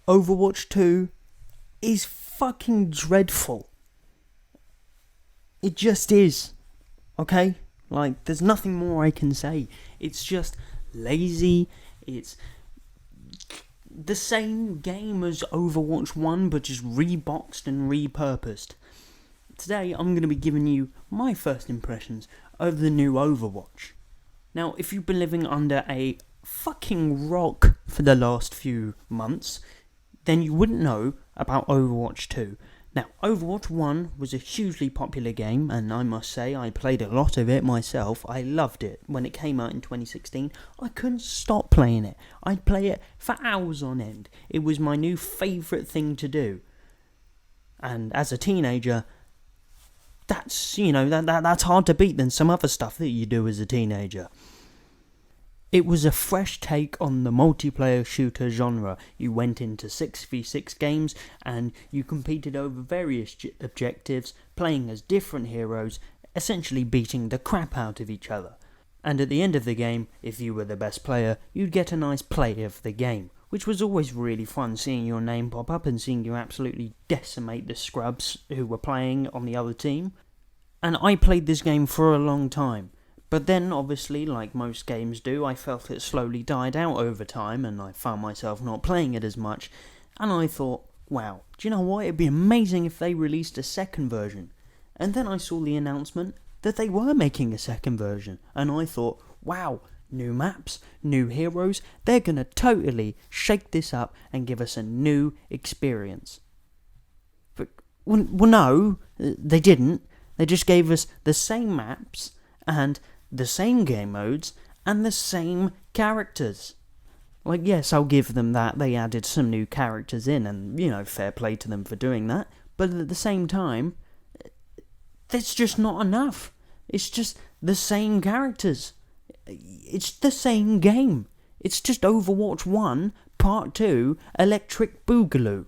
Overwatch 2 is fucking dreadful. It just is. Okay? Like, there's nothing more I can say. It's just lazy. It's the same game as Overwatch 1, but just reboxed and repurposed. Today, I'm going to be giving you my first impressions of the new Overwatch. Now, if you've been living under a fucking rock for the last few months, then you wouldn't know about Overwatch 2. Now, Overwatch 1 was a hugely popular game, and I must say, I played a lot of it myself. I loved it. When it came out in 2016, I couldn't stop playing it. I'd play it for hours on end. It was my new favourite thing to do. And as a teenager, that's hard to beat than some other stuff that you do as a teenager. It was a fresh take on the multiplayer shooter genre. You went into 6v6 games and you competed over various objectives, playing as different heroes, essentially beating the crap out of each other. And at the end of the game, if you were the best player, you'd get a nice play of the game, which was always really fun, seeing your name pop up and seeing you absolutely decimate the scrubs who were playing on the other team. And I played this game for a long time. But then, obviously, like most games do, I felt it slowly died out over time, and I found myself not playing it as much, and I thought, wow, do you know what, it'd be amazing if they released a second version. And then I saw the announcement that they were making a second version, and I thought, wow, new maps, new heroes, they're gonna totally shake this up and give us a new experience. But, well no, they didn't. They just gave us the same maps, and the same game modes, and the same characters. Like, yes, I'll give them that, they added some new characters in, and, fair play to them for doing that, but at the same time, that's just not enough. It's just the same characters. It's the same game. It's just Overwatch 1, Part 2, Electric Boogaloo.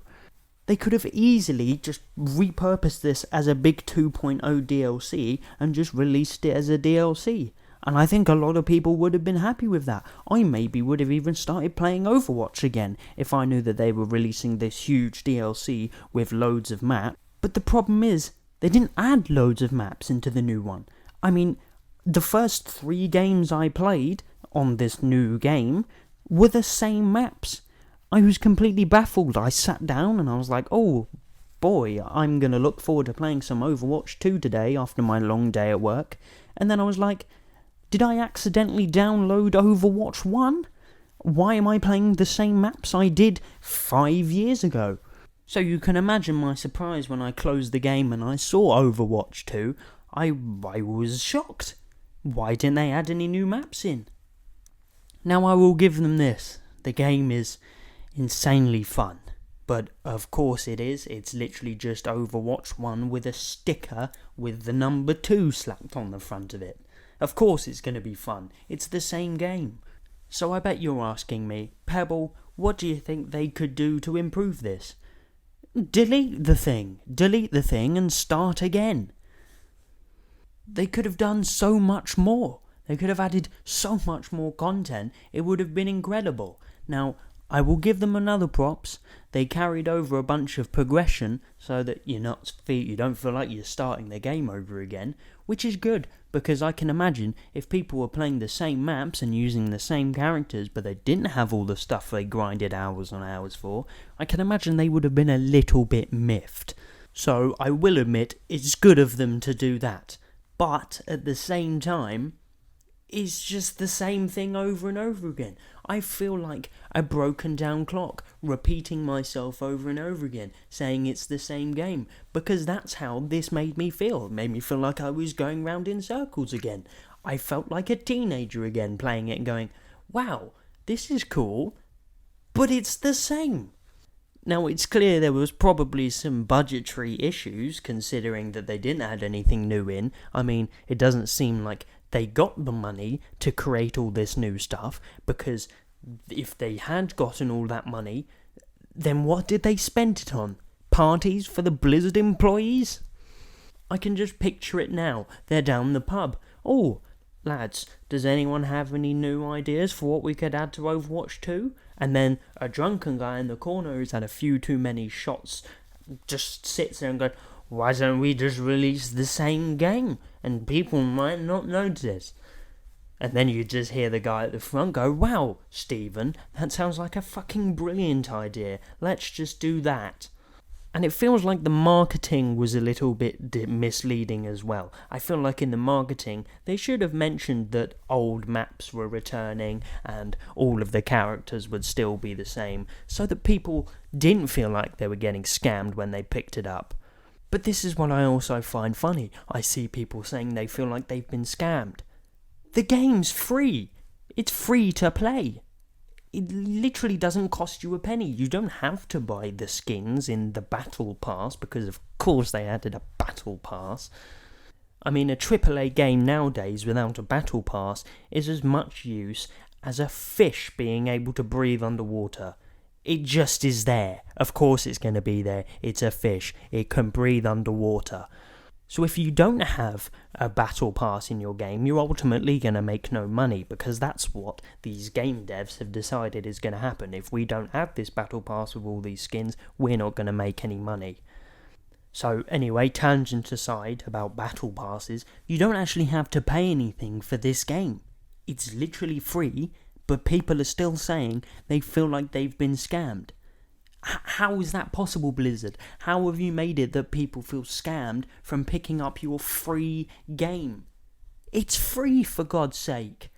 They could have easily just repurposed this as a big 2.0 DLC and just released it as a DLC. And I think a lot of people would have been happy with that. I maybe would have even started playing Overwatch again if I knew that they were releasing this huge DLC with loads of maps. But the problem is, they didn't add loads of maps into the new one. I mean, the first 3 games I played on this new game were the same maps. I was completely baffled. I sat down and I was like, oh boy, I'm going to look forward to playing some Overwatch 2 today after my long day at work. And then I was like, did I accidentally download Overwatch 1? Why am I playing the same maps I did 5 years ago? So you can imagine my surprise when I closed the game and I saw Overwatch 2. I was shocked. Why didn't they add any new maps in? Now I will give them this. The game is insanely fun, but of course it is. It's literally just Overwatch 1 with a sticker with the number 2 slapped on the front of it. Of course it's going to be fun. It's the same game. So I bet you're asking me, Pebble, what do you think they could do to improve this? Delete the thing and start again. They could have done so much more. They could have added so much more content. It would have been incredible. Now, I will give them another props. They carried over a bunch of progression so that you don't feel like you're starting the game over again, which is good, because I can imagine if people were playing the same maps and using the same characters, but they didn't have all the stuff they grinded hours on hours for, I can imagine they would have been a little bit miffed. So I will admit it's good of them to do that, but at the same time, it's just the same thing over and over again. I feel like a broken down clock, repeating myself over and over again, saying it's the same game, because that's how this made me feel. It made me feel like I was going round in circles again. I felt like a teenager again playing it and going, wow, this is cool, but it's the same. Now, it's clear there was probably some budgetary issues, considering that they didn't add anything new in. I mean, it doesn't seem like they got the money to create all this new stuff, because if they had gotten all that money, then what did they spend it on? Parties for the Blizzard employees? I can just picture it now. They're down the pub. Oh, lads, does anyone have any new ideas for what we could add to Overwatch 2? And then a drunken guy in the corner who's had a few too many shots just sits there and goes, why don't we just release the same game? And people might not notice. And then you just hear the guy at the front go, wow, Stephen, that sounds like a fucking brilliant idea. Let's just do that. And it feels like the marketing was a little bit misleading as well. I feel like in the marketing, they should have mentioned that old maps were returning and all of the characters would still be the same, so that people didn't feel like they were getting scammed when they picked it up. But this is what I also find funny. I see people saying they feel like they've been scammed. The game's free. It's free to play. It literally doesn't cost you a penny. You don't have to buy the skins in the Battle Pass, because of course they added a Battle Pass. I mean, a AAA game nowadays without a Battle Pass is as much use as a fish being able to breathe underwater. It just is there. Of course it's going to be there. It's a fish. It can breathe underwater. So if you don't have a battle pass in your game, you're ultimately going to make no money, because that's what these game devs have decided is going to happen. If we don't have this battle pass with all these skins, we're not going to make any money. So anyway, tangent aside about battle passes, you don't actually have to pay anything for this game. It's literally free, but people are still saying they feel like they've been scammed. How is that possible, Blizzard? How have you made it that people feel scammed from picking up your free game? It's free, for God's sake.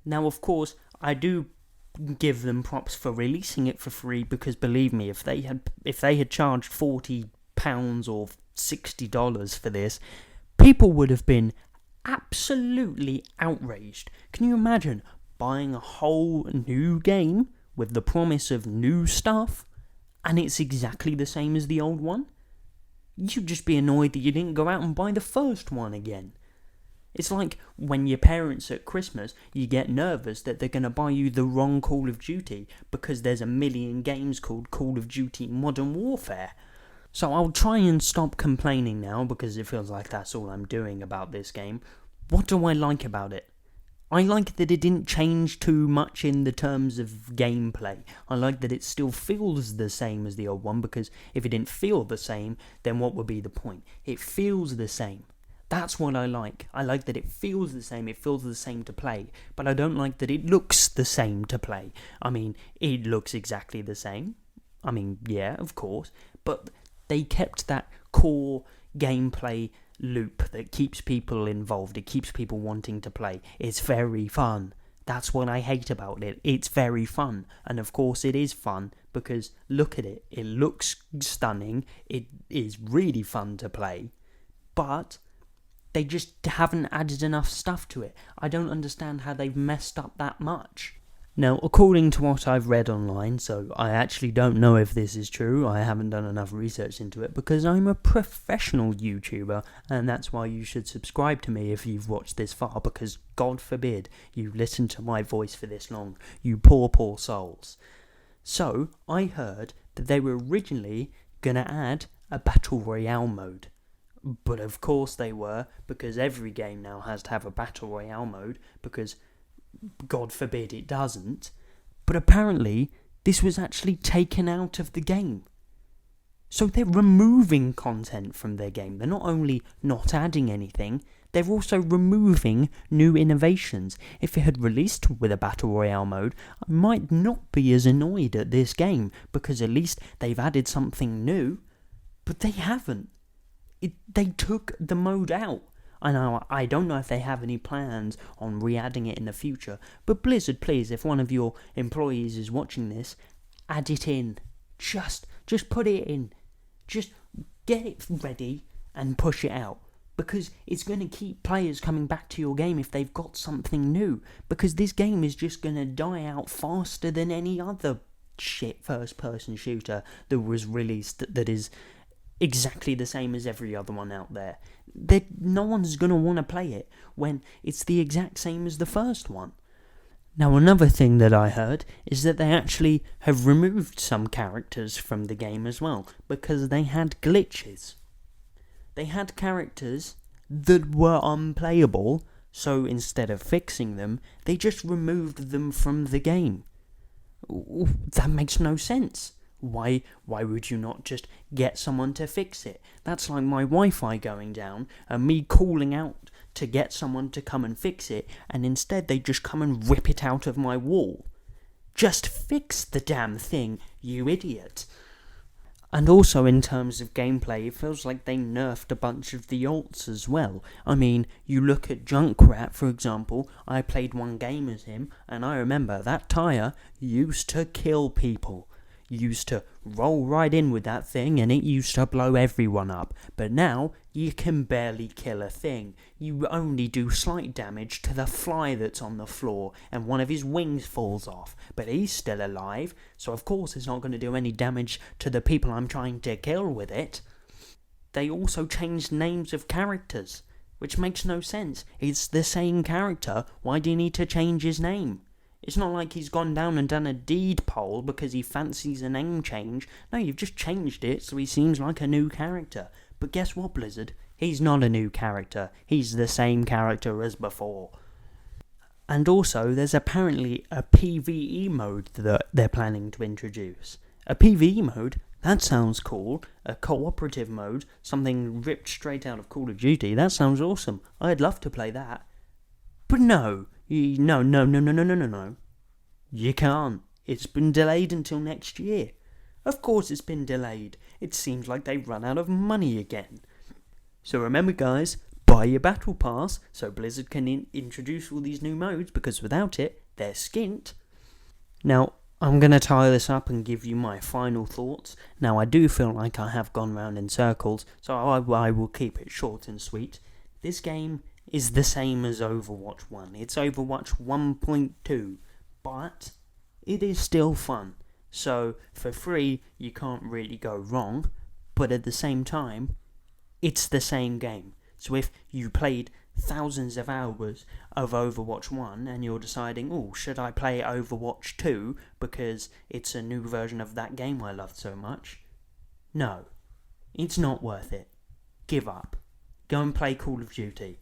Now, of course, I do give them props for releasing it for free, because believe me, if they had charged £40 or $60 for this, people would have been absolutely outraged. Can you imagine buying a whole new game with the promise of new stuff, and it's exactly the same as the old one? You'd just be annoyed that you didn't go out and buy the first one again. It's like when your parents at Christmas, you get nervous that they're going to buy you the wrong Call of Duty because there's a million games called Call of Duty Modern Warfare. So I'll try and stop complaining now, because it feels like that's all I'm doing about this game. What do I like about it? I like that it didn't change too much in the terms of gameplay. I like that it still feels the same as the old one, because if it didn't feel the same, then what would be the point? It feels the same. That's what I like. I like that it feels the same to play, but I don't like that it looks the same to play. I mean, it looks exactly the same. I mean, yeah, of course, but they kept that core gameplay loop that keeps people involved. It keeps people wanting to play. It's very fun. That's what I hate about it. It's very fun. And of course it is fun, because look at it. It looks stunning. It is really fun to play. But they just haven't added enough stuff to it. I don't understand how they've messed up that much. Now, according to what I've read online, so I actually don't know if this is true, I haven't done enough research into it, because I'm a professional YouTuber, and that's why you should subscribe to me if you've watched this far, because God forbid you listen to my voice for this long, you poor, poor souls. So, I heard that they were originally gonna add a Battle Royale mode. But of course they were, because every game now has to have a Battle Royale mode, because God forbid it doesn't. But apparently this was actually taken out of the game. So they're removing content from their game. They're not only not adding anything, they're also removing new innovations. If it had released with a Battle Royale mode, I might not be as annoyed at this game, because at least they've added something new. But they haven't. They took the mode out. I don't know if they have any plans on re-adding it in the future, but Blizzard, please, if one of your employees is watching this, add it in. Just put it in. Just get it ready and push it out, because it's going to keep players coming back to your game if they've got something new, because this game is just going to die out faster than any other shit first-person shooter that was released that is exactly the same as every other one out there. No one's going to want to play it when it's the exact same as the first one. Now, another thing that I heard is that they actually have removed some characters from the game as well, because they had glitches. They had characters that were unplayable, so instead of fixing them, they just removed them from the game. That makes no sense. Why would you not just get someone to fix it? That's like my Wi-Fi going down and me calling out to get someone to come and fix it, and instead they just come and rip it out of my wall. Just fix the damn thing, you idiot. And also in terms of gameplay, it feels like they nerfed a bunch of the alts as well. I mean, you look at Junkrat, for example. I played one game as him, and I remember that tire used to kill people. Used to roll right in with that thing, and it used to blow everyone up. But now, you can barely kill a thing. You only do slight damage to the fly that's on the floor, and one of his wings falls off. But he's still alive, so of course it's not going to do any damage to the people I'm trying to kill with it. They also changed names of characters, which makes no sense. It's the same character, why do you need to change his name? It's not like he's gone down and done a deed poll because he fancies a name change. No, you've just changed it so he seems like a new character. But guess what, Blizzard? He's not a new character. He's the same character as before. And also, there's apparently a PvE mode that they're planning to introduce. A PvE mode? That sounds cool. A cooperative mode? Something ripped straight out of Call of Duty? That sounds awesome. I'd love to play that. But no. No. You can't. It's been delayed until next year. Of course it's been delayed. It seems like they've run out of money again. So remember guys, buy your battle pass so Blizzard can introduce all these new modes, because without it, they're skint. Now, I'm going to tie this up and give you my final thoughts. Now, I do feel like I have gone round in circles, so I will keep it short and sweet. This game is the same as Overwatch 1. It's Overwatch 1.2, but it is still fun. So, for free, you can't really go wrong, but at the same time, it's the same game. So if you played thousands of hours of Overwatch 1 and you're deciding, oh, should I play Overwatch 2 because it's a new version of that game I loved so much? No, it's not worth it. Give up. Go and play Call of Duty.